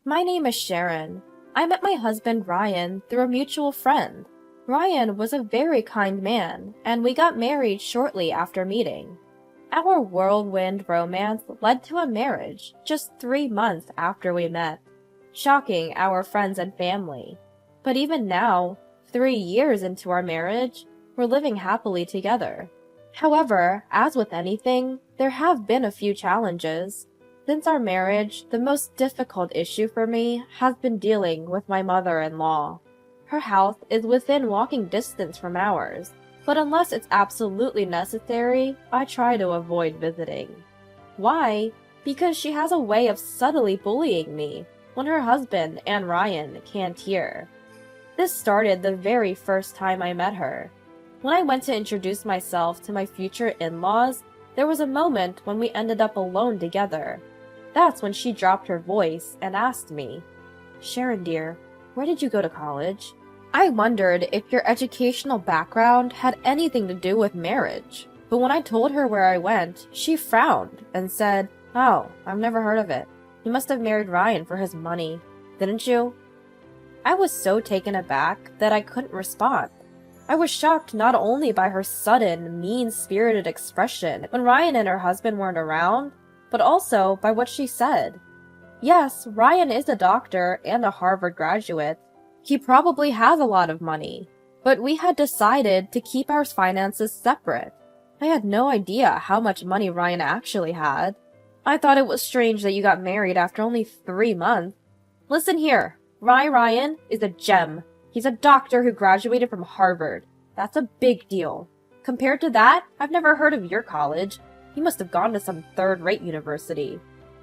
My name is Sharon. I met my husband Ryan through a mutual friend. Ryan was a very kind man, and we got married shortly after meeting. Our whirlwind romance led to a marriage just 3 months after we met, shocking our friends and family. But even now, 3 years into our marriage, we're living happily together. However, as with anything, there have been a few challenges. Since our marriage, the most difficult issue for me has been dealing with my mother-in-law. Her house is within walking distance from ours, but unless it's absolutely necessary, I try to avoid visiting. Why? Because she has a way of subtly bullying me when her husband and Ryan can't hear. This started the very first time I met her. When I went to introduce myself to my future in-laws, there was a moment when we ended up alone together. That's when she dropped her voice and asked me, "Sharon dear, where did you go to college?" I wondered if your educational background had anything to do with marriage, but when I told her where I went, she frowned and said, "Oh, I've never heard of it. You must have married Ryan for his money, didn't you?" I was so taken aback that I couldn't respond. I was shocked not only by her sudden, mean-spirited expression when Ryan and her husband weren't around, but also by what she said. Yes, Ryan is a doctor and a Harvard graduate. He probably has a lot of money, but we had decided to keep our finances separate. I had no idea how much money Ryan actually had. I thought it was strange that you got married after only 3 months. Listen here, Ryan is a gem. He's a doctor who graduated from Harvard. That's a big deal. Compared to that, I've never heard of your college. You must have gone to some third-rate university.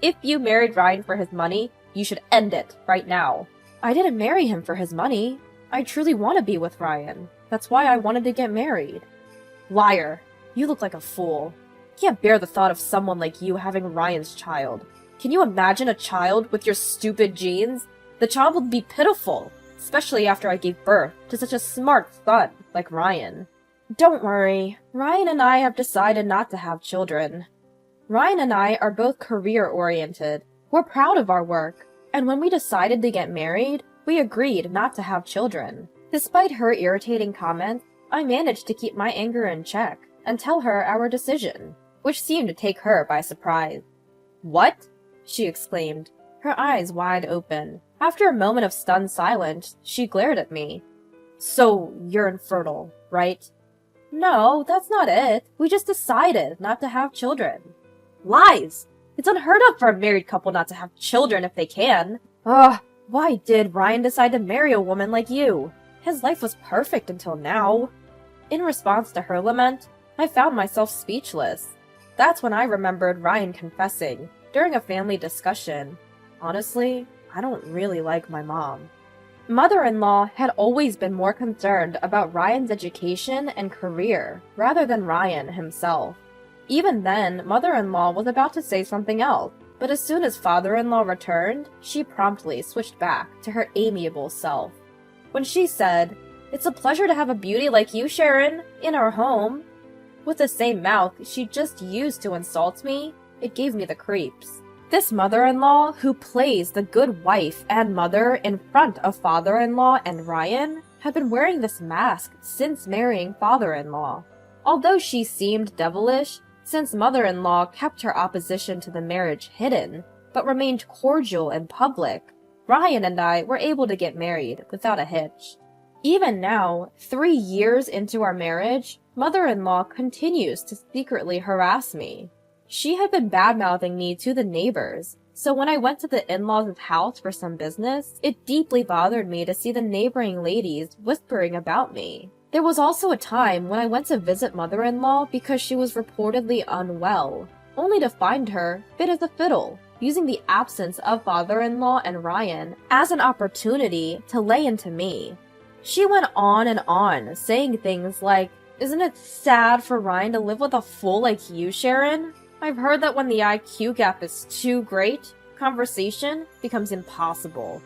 If you married Ryan for his money, you should end it right now. I didn't marry him for his money. I truly want to be with Ryan. That's why I wanted to get married. Liar. You look like a fool. Can't bear the thought of someone like you having Ryan's child. Can you imagine a child with your stupid genes? The child would be pitiful, especially after I gave birth to such a smart son like Ryan. Don't worry, Ryan and I have decided not to have children. Ryan and I are both career-oriented. We're proud of our work, and when we decided to get married, we agreed not to have children. Despite her irritating comments, I managed to keep my anger in check and tell her our decision, which seemed to take her by surprise. "What?" she exclaimed, her eyes wide open. After a moment of stunned silence, she glared at me. "So, you're infertile, right?" "No, that's not it. We just decided not to have children." "Lies! It's unheard of for a married couple not to have children if they can. Ugh, why did Ryan decide to marry a woman like you? His life was perfect until now." In response to her lament, I found myself speechless. That's when I remembered Ryan confessing, during a family discussion, "Honestly, I don't really like my mom." Mother-in-law had always been more concerned about Ryan's education and career, rather than Ryan himself. Even then, mother-in-law was about to say something else, but as soon as father-in-law returned, she promptly switched back to her amiable self. When she said, "It's a pleasure to have a beauty like you, Sharon, in our home," with the same mouth she just used to insult me, it gave me the creeps. This mother-in-law, who plays the good wife and mother in front of father-in-law and Ryan, had been wearing this mask since marrying father-in-law. Although she seemed devilish, since mother-in-law kept her opposition to the marriage hidden, but remained cordial in public, Ryan and I were able to get married without a hitch. Even now, 3 years into our marriage, mother-in-law continues to secretly harass me. She had been bad-mouthing me to the neighbors, so when I went to the in-laws' house for some business, it deeply bothered me to see the neighboring ladies whispering about me. There was also a time when I went to visit mother-in-law because she was reportedly unwell, only to find her fit as a fiddle, using the absence of father-in-law and Ryan as an opportunity to lay into me. She went on and on, saying things like, "Isn't it sad for Ryan to live with a fool like you, Sharon? I've heard that when the IQ gap is too great, conversation becomes impossible.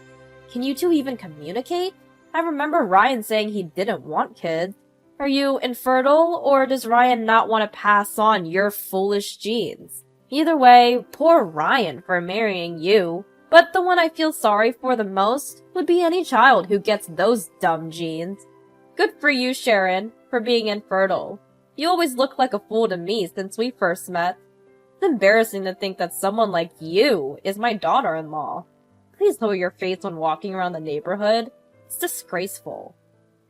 Can you two even communicate? I remember Ryan saying he didn't want kids. Are you infertile, or does Ryan not want to pass on your foolish genes? Either way, poor Ryan for marrying you. But the one I feel sorry for the most would be any child who gets those dumb genes. Good for you, Sharon, for being infertile. You always look like a fool to me since we first met. It's embarrassing to think that someone like you is my daughter-in-law. Please lower your face when walking around the neighborhood. It's disgraceful.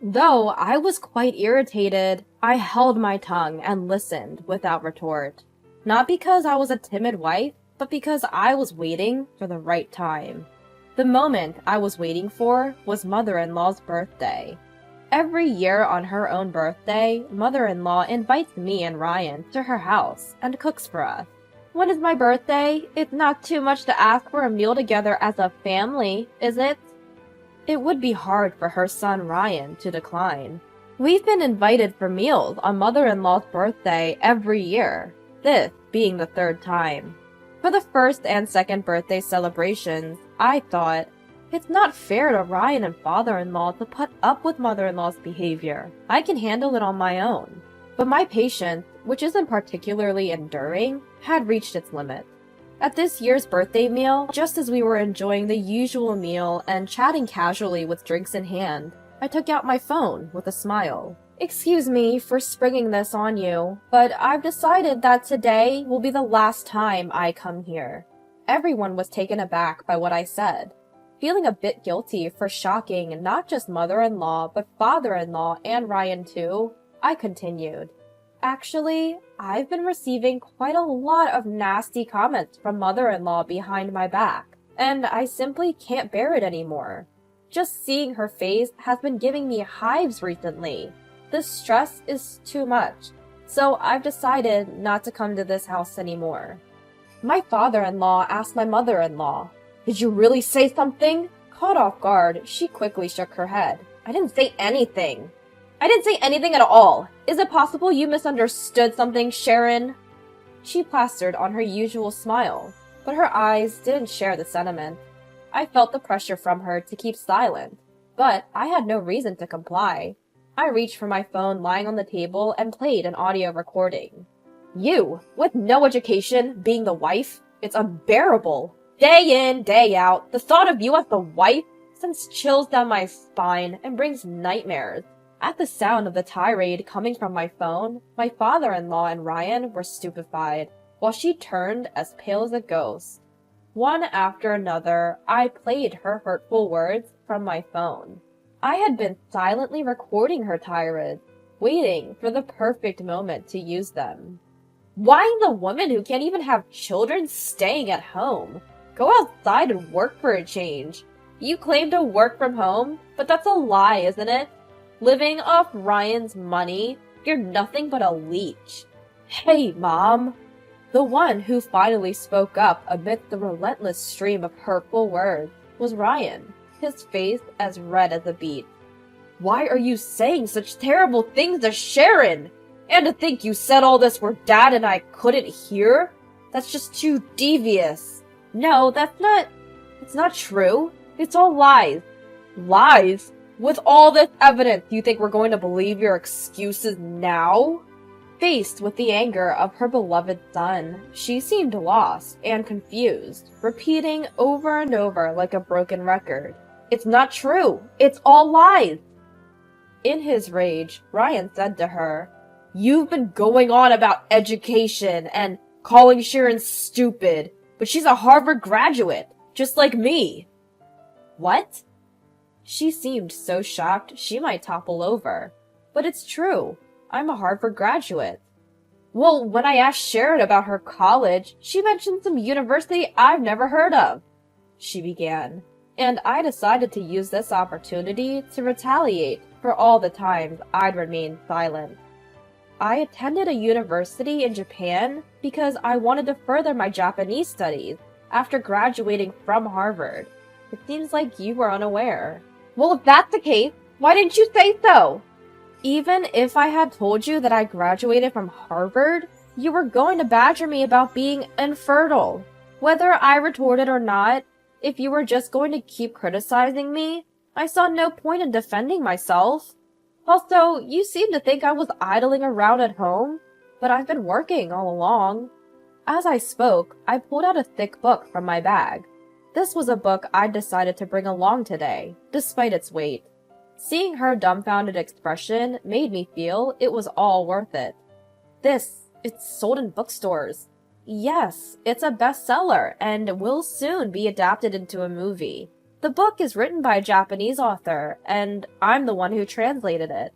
Though I was quite irritated, I held my tongue and listened without retort. Not because I was a timid wife, but because I was waiting for the right time. The moment I was waiting for was mother-in-law's birthday. Every year on her own birthday, mother-in-law invites me and Ryan to her house and cooks for us. When is my birthday? It's not too much to ask for a meal together as a family, is it? It would be hard for her son Ryan to decline. We've been invited for meals on mother-in-law's birthday every year, this being the third time. For the first and second birthday celebrations, I thought, it's not fair to Ryan and father-in-law to put up with mother-in-law's behavior. I can handle it on my own. But my patience, which isn't particularly enduring, had reached its limit. At this year's birthday meal, just as we were enjoying the usual meal and chatting casually with drinks in hand, I took out my phone with a smile. Excuse me for springing this on you, but I've decided that today will be the last time I come here. Everyone was taken aback by what I said. Feeling a bit guilty for shocking not just mother-in-law, but father-in-law and Ryan too, I continued. Actually, I've been receiving quite a lot of nasty comments from mother-in-law behind my back, and I simply can't bear it anymore. Just seeing her face has been giving me hives recently. This stress is too much, so I've decided not to come to this house anymore. My father-in-law asked my mother-in-law, "Did you really say something?" Caught off guard, she quickly shook her head. I didn't say anything. I didn't say anything at all. Is it possible you misunderstood something, Sharon? She plastered on her usual smile, but her eyes didn't share the sentiment. I felt the pressure from her to keep silent, but I had no reason to comply. I reached for my phone lying on the table and played an audio recording. You, with no education, being the wife, it's unbearable. Day in, day out, the thought of you as the wife sends chills down my spine and brings nightmares. At the sound of the tirade coming from my phone, my father-in-law and Ryan were stupefied, while she turned as pale as a ghost. One after another, I played her hurtful words from my phone. I had been silently recording her tirades, waiting for the perfect moment to use them. Why the woman who can't even have children staying at home? Go outside and work for a change. You claim to work from home, but that's a lie, isn't it? Living off Ryan's money, you're nothing but a leech. Hey, Mom. The one who finally spoke up amidst the relentless stream of hurtful words was Ryan, his face as red as a beet. Why are you saying such terrible things to Sharon? And to think you said all this where Dad and I couldn't hear? That's just too devious. No, it's not true. It's all lies. Lies? With all this evidence, you think we're going to believe your excuses now? Faced with the anger of her beloved son, she seemed lost and confused, repeating over and over like a broken record. It's not true. It's all lies. In his rage, Ryan said to her, "You've been going on about education and calling Sharon stupid, but she's a Harvard graduate, just like me." What? She seemed so shocked she might topple over. But it's true. I'm a Harvard graduate. Well, when I asked Sharon about her college, she mentioned some university I've never heard of, she began, and I decided to use this opportunity to retaliate for all the times I'd remained silent. I attended a university in Japan because I wanted to further my Japanese studies after graduating from Harvard. It seems like you were unaware. Well, if that's the case, why didn't you say so? Even if I had told you that I graduated from Harvard, you were going to badger me about being infertile. Whether I retorted or not, if you were just going to keep criticizing me, I saw no point in defending myself. Also, you seem to think I was idling around at home, but I've been working all along. As I spoke, I pulled out a thick book from my bag. This was a book I decided to bring along today, despite its weight. Seeing her dumbfounded expression made me feel it was all worth it. It's sold in bookstores. Yes, it's a bestseller and will soon be adapted into a movie. The book is written by a Japanese author, and I'm the one who translated it.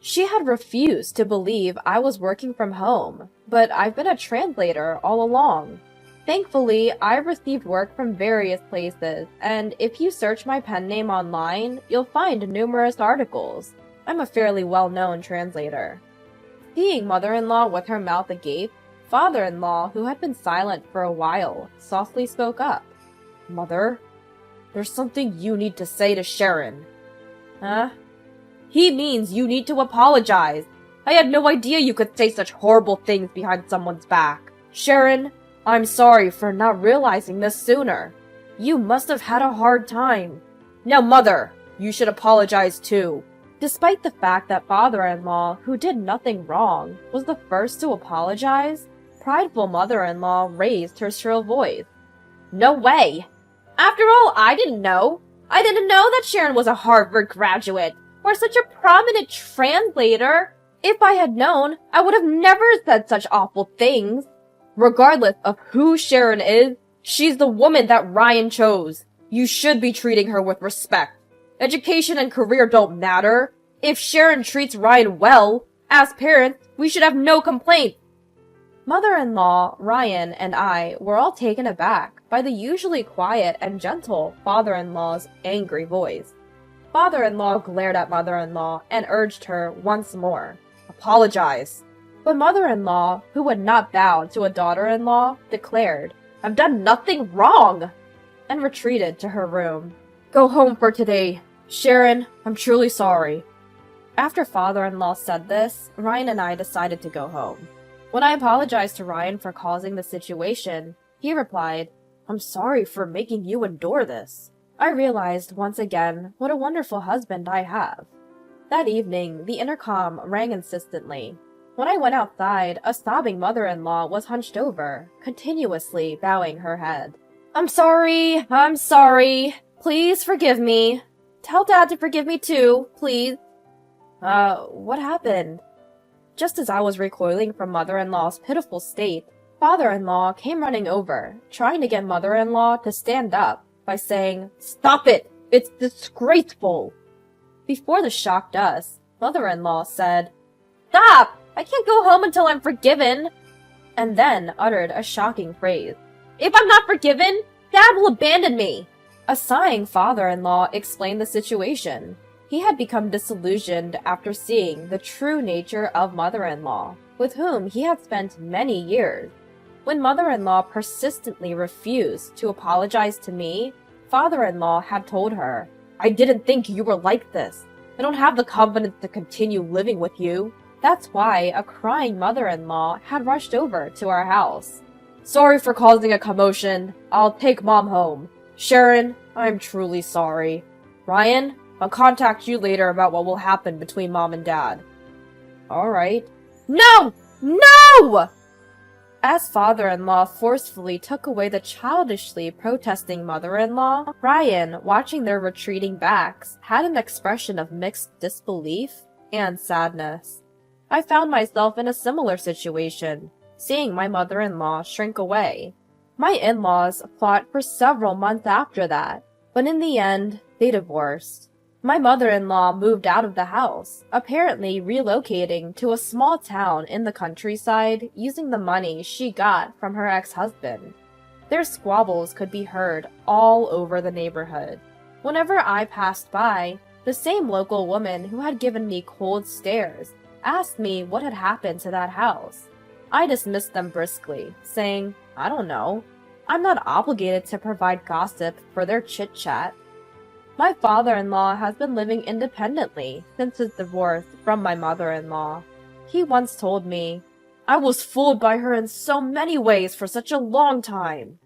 She had refused to believe I was working from home, but I've been a translator all along. Thankfully, I've received work from various places, and if you search my pen name online, you'll find numerous articles. I'm a fairly well-known translator. Seeing mother-in-law with her mouth agape, father-in-law, who had been silent for a while, softly spoke up. "Mother, there's something you need to say to Sharon." "Huh?" "He means you need to apologize. I had no idea you could say such horrible things behind someone's back. Sharon, I'm sorry for not realizing this sooner. You must have had a hard time. Now, Mother, you should apologize too." Despite the fact that father-in-law, who did nothing wrong, was the first to apologize, prideful mother-in-law raised her shrill voice. "No way! After all, I didn't know. I didn't know that Sharon was a Harvard graduate, or such a prominent translator. If I had known, I would have never said such awful things. Regardless of who Sharon is, she's the woman that Ryan chose. You should be treating her with respect. Education and career don't matter. If Sharon treats Ryan well, as parents, we should have no complaints." Mother-in-law, Ryan, and I were all taken aback by the usually quiet and gentle father-in-law's angry voice. Father-in-law glared at mother-in-law and urged her once more, "Apologize." But mother-in-law, who had not bowed to a daughter-in-law, declared, "I've done nothing wrong," and retreated to her room. "Go home for today. Sharon, I'm truly sorry." After father-in-law said this, Ryan and I decided to go home. When I apologized to Ryan for causing the situation, he replied, "I'm sorry for making you endure this." I realized once again what a wonderful husband I have. That evening, the intercom rang insistently. When I went outside, a sobbing mother-in-law was hunched over, continuously bowing her head. I'm sorry. Please forgive me. Tell Dad to forgive me too, please." What happened?" Just as I was recoiling from mother-in-law's pitiful state, father-in-law came running over, trying to get mother-in-law to stand up by saying, "Stop it! It's disgraceful!" Before the shocked us, mother-in-law said, "Stop! I can't go home until I'm forgiven," and then uttered a shocking phrase. "If I'm not forgiven, Dad will abandon me." A sighing father-in-law explained the situation. He had become disillusioned after seeing the true nature of mother-in-law, with whom he had spent many years. When mother-in-law persistently refused to apologize to me, father-in-law had told her, "I didn't think you were like this. I don't have the confidence to continue living with you." That's why a crying mother-in-law had rushed over to our house. "Sorry for causing a commotion. I'll take Mom home. Sharon, I'm truly sorry. Ryan, I'll contact you later about what will happen between Mom and Dad." "Alright." "No! No!" As father-in-law forcefully took away the childishly protesting mother-in-law, Ryan, watching their retreating backs, had an expression of mixed disbelief and sadness. I found myself in a similar situation, seeing my mother-in-law shrink away. My in-laws fought for several months after that, but in the end, they divorced. My mother-in-law moved out of the house, apparently relocating to a small town in the countryside using the money she got from her ex-husband. Their squabbles could be heard all over the neighborhood. Whenever I passed by, the same local woman who had given me cold stares asked me what had happened to that house. I dismissed them briskly, saying, "I don't know. I'm not obligated to provide gossip for their chit-chat." My father-in-law has been living independently since his divorce from my mother-in-law. He once told me, "I was fooled by her in so many ways for such a long time."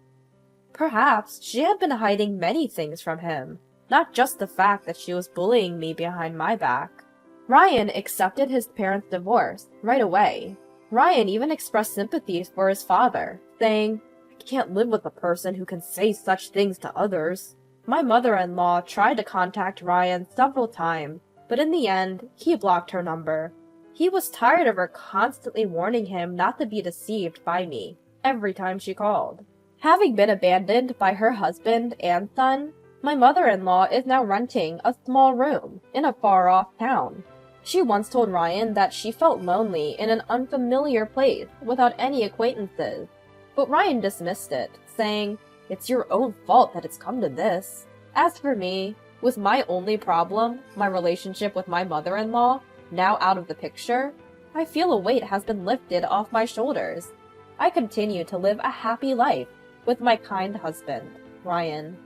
Perhaps she had been hiding many things from him, not just the fact that she was bullying me behind my back. Ryan accepted his parents' divorce right away. Ryan even expressed sympathy for his father, saying, "I can't live with a person who can say such things to others. My mother-in-law tried to contact Ryan several times, but in the end, he blocked her number. He was tired of her constantly warning him not to be deceived by me every time she called. Having been abandoned by her husband and son, my mother-in-law is now renting a small room in a far-off town. She once told Ryan that she felt lonely in an unfamiliar place without any acquaintances, but Ryan dismissed it, saying, "It's your own fault that it's come to this." As for me, with my only problem, my relationship with my mother-in-law, now out of the picture, I feel a weight has been lifted off my shoulders. I continue to live a happy life with my kind husband, Ryan.